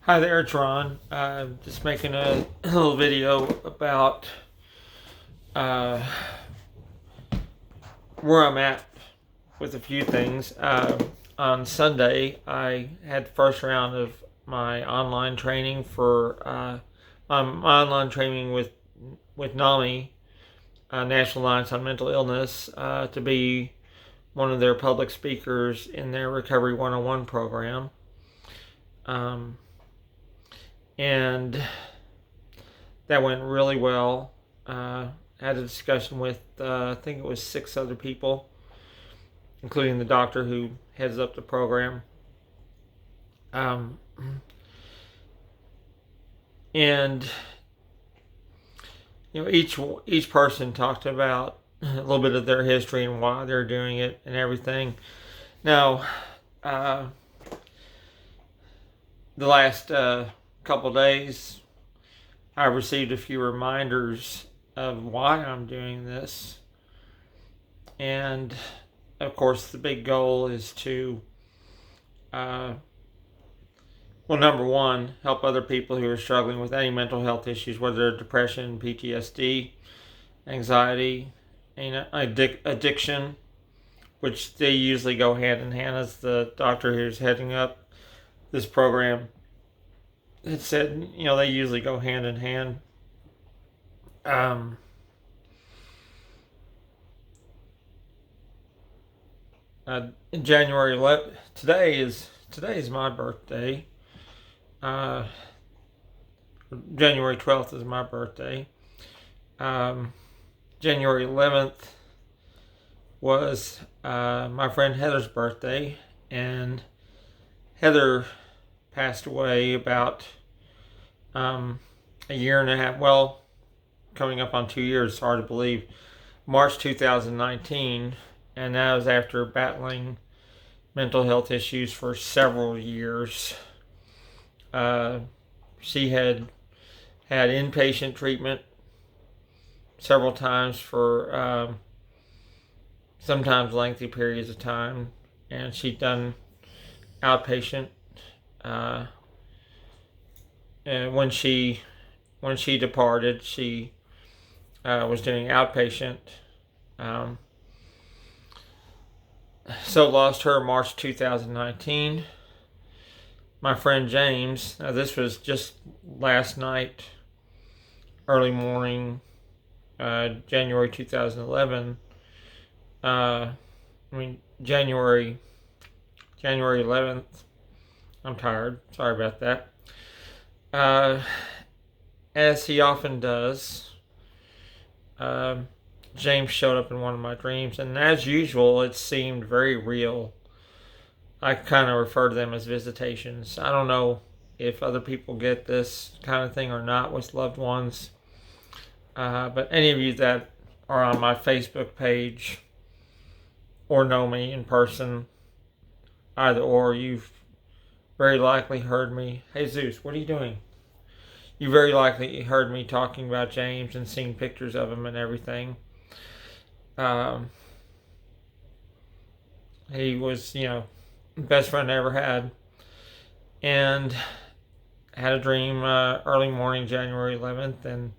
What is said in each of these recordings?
Hi there, it's Ron. Just making a little video about uh, where I'm at with a few things. On Sunday, I had the first round of my online training for my online training with NAMI, National Alliance on Mental Illness, to be one of their public speakers in their Recovery 101 program. And that went really well. Had a discussion with, I think it was 6 other people, including the doctor who heads up the program. And each person talked about a little bit of their history and why they're doing it and everything. Now, the last couple days, I received a few reminders of why I'm doing this. And of course, the big goal is to, number one, help other people who are struggling with any mental health issues, whether they're depression, PTSD, anxiety, addiction, which they usually go hand in hand, as the doctor who's heading up this program had said, they usually go hand in hand. January 11th, today is my birthday. January 12th is my birthday. January 11th was my friend Heather's birthday, and Heather passed away about a year and a half, coming up on 2 years, it's hard to believe, March 2019, and that was after battling mental health issues for several years. She had inpatient treatment several times for sometimes lengthy periods of time, and she'd done outpatient. And when she departed, she was doing outpatient. So lost her March 2019. My friend James, now this was just last night, early morning, January 2011. January 11th. I'm tired. Sorry about that. As he often does, James showed up in one of my dreams, and as usual, it seemed very real. I kind of refer to them as visitations. I don't know if other people get this kind of thing or not with loved ones, but any of you that are on my Facebook page or know me in person, either or, you've very likely heard me. Hey Zeus, what are you doing? You very likely heard me talking about James and seeing pictures of him and everything. He was, best friend I ever had. And I had a dream early morning, January 11th, and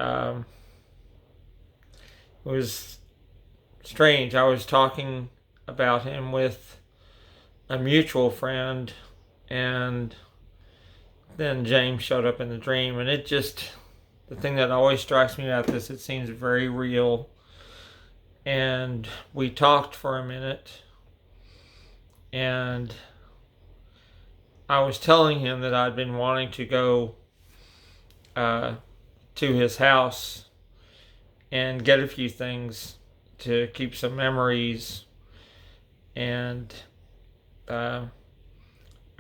it was strange. I was talking about him with a mutual friend, and then James showed up in the dream, and the thing that always strikes me about this, it seems very real. And we talked for a minute, and I was telling him that I'd been wanting to go to his house and get a few things to keep some memories, and I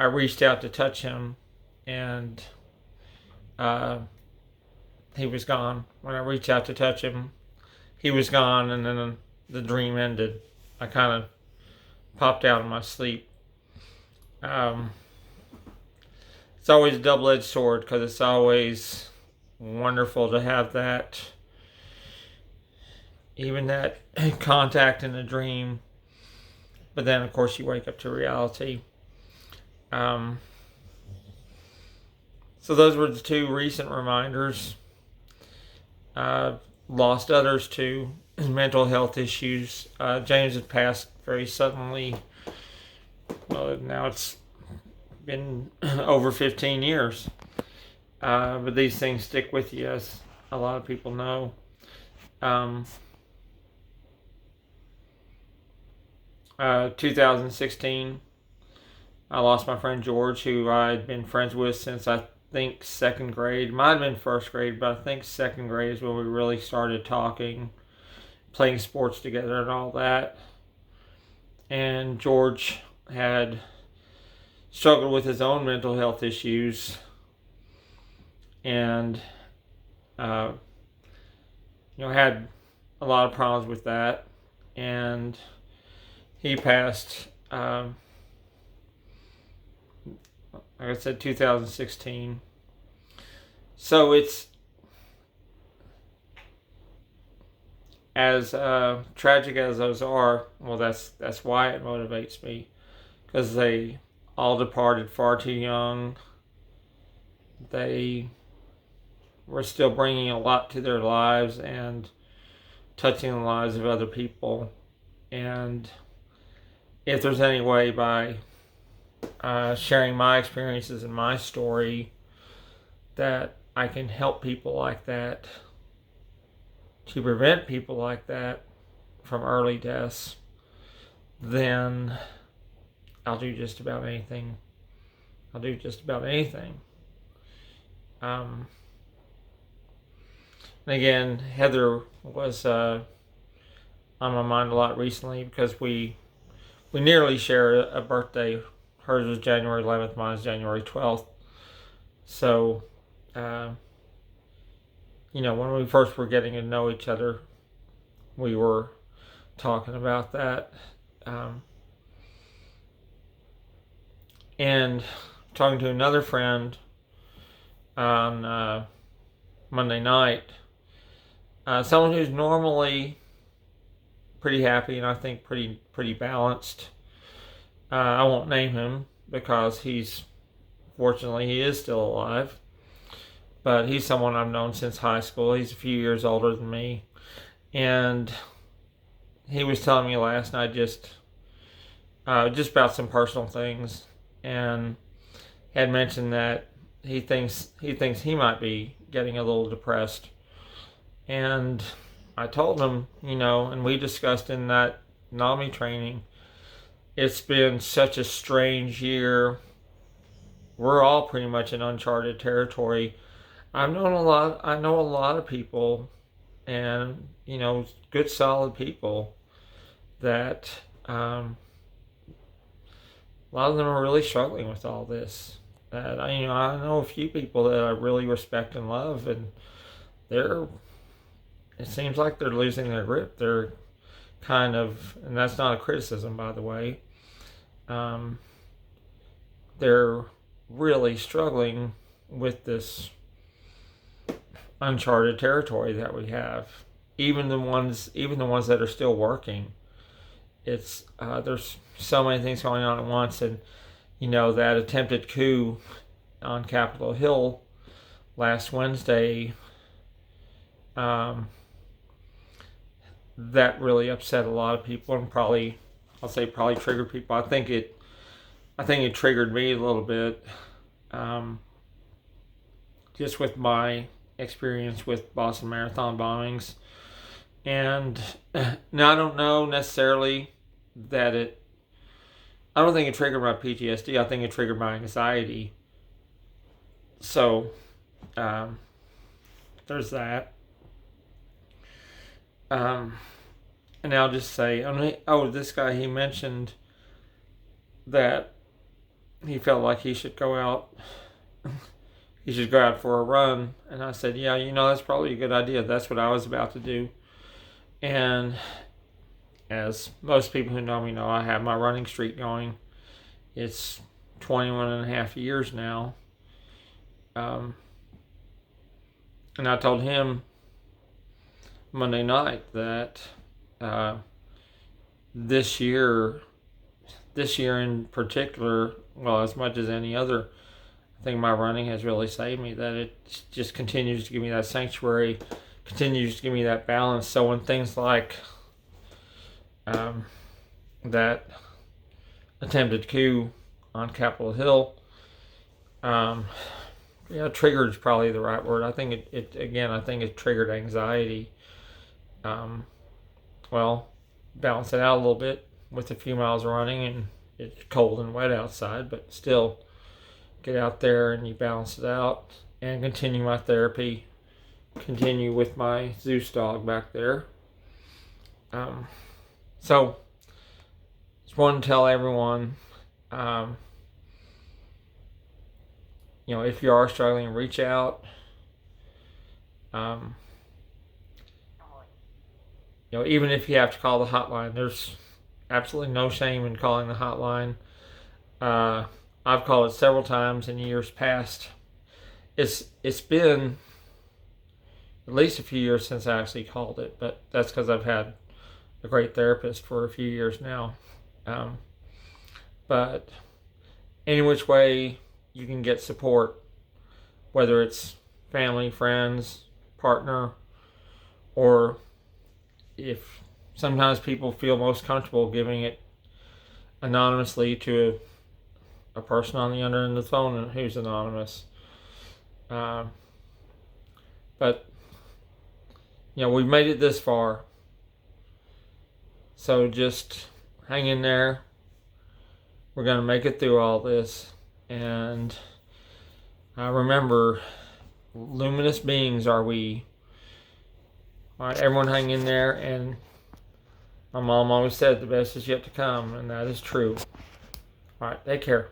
reached out to touch him, and he was gone. When I reached out to touch him, he was gone, and then the dream ended. I kind of popped out of my sleep. It's always a double-edged sword, because it's always wonderful to have that, even that contact in a dream, but then of course you wake up to reality. So those were the two recent reminders. I've lost others to mental health issues. James had passed very suddenly. Well, now it's been over 15 years. But these things stick with you, as a lot of people know. 2016, I lost my friend George, who I'd been friends with since I think second grade. Might have been first grade, but I think second grade is when we really started talking, playing sports together and all that. And George had struggled with his own mental health issues, and had a lot of problems with that. And he passed, like I said, 2016. So it's as tragic as those are. Well, that's why it motivates me, because they all departed far too young. They were still bringing a lot to their lives and touching the lives of other people. And if there's any way by sharing my experiences and my story that I can help people like that, to prevent people like that from early deaths, then I'll do just about anything. And again, Heather was on my mind a lot recently, because we nearly share a birthday. Hers was January 11th, mine is January 12th. So, when we first were getting to know each other, we were talking about that. And talking to another friend on Monday night, someone who's normally pretty happy and I think pretty balanced. I won't name him because fortunately he is still alive, but he's someone I've known since high school. He's a few years older than me, and he was telling me last night just about some personal things, and had mentioned that he thinks he might be getting a little depressed. And I told him, and we discussed in that NAMI training, it's been such a strange year. We're all pretty much in uncharted territory. I know a lot of people, and good solid people, that a lot of them are really struggling with all this. That I know a few people that I really respect and love, and it seems like they're losing their grip. They're kind of, and that's not a criticism, by the way, they're really struggling with this uncharted territory that we have. Even the ones that are still working, it's there's so many things going on at once. And that attempted coup on Capitol Hill last Wednesday, that really upset a lot of people, and probably triggered people. I think it triggered me a little bit, just with my experience with Boston Marathon bombings. And now I don't know necessarily that I don't think it triggered my PTSD. I think it triggered my anxiety. So, there's that. And I'll just say, this guy, he mentioned that he felt like he should go out for a run. And I said, yeah, that's probably a good idea. That's what I was about to do. And as most people who know me know, I have my running streak going. It's 21 and a half years now. And I told him Monday night that this year in particular, well, as much as any other, I think my running has really saved me. That it just continues to give me that sanctuary, continues to give me that balance. So when things like that attempted coup on Capitol Hill, triggered is probably the right word. I think I think it triggered anxiety. Well, balance it out a little bit with a few miles of running, and it's cold and wet outside, but still get out there and you balance it out and continue my therapy, continue with my Zeus dog back there. So just want to tell everyone, if you are struggling, reach out. Even if you have to call the hotline, there's absolutely no shame in calling the hotline. I've called it several times in years past. It's been at least a few years since I actually called it, but that's because I've had a great therapist for a few years now. But any which way you can get support, whether it's family, friends, partner, or if sometimes people feel most comfortable giving it anonymously to a person on the other end of the phone who's anonymous. But we've made it this far, so just hang in there. We're going to make it through all this, and remember, luminous beings are we. All right, everyone hang in there, and my mom always said the best is yet to come, and that is true. All right, take care.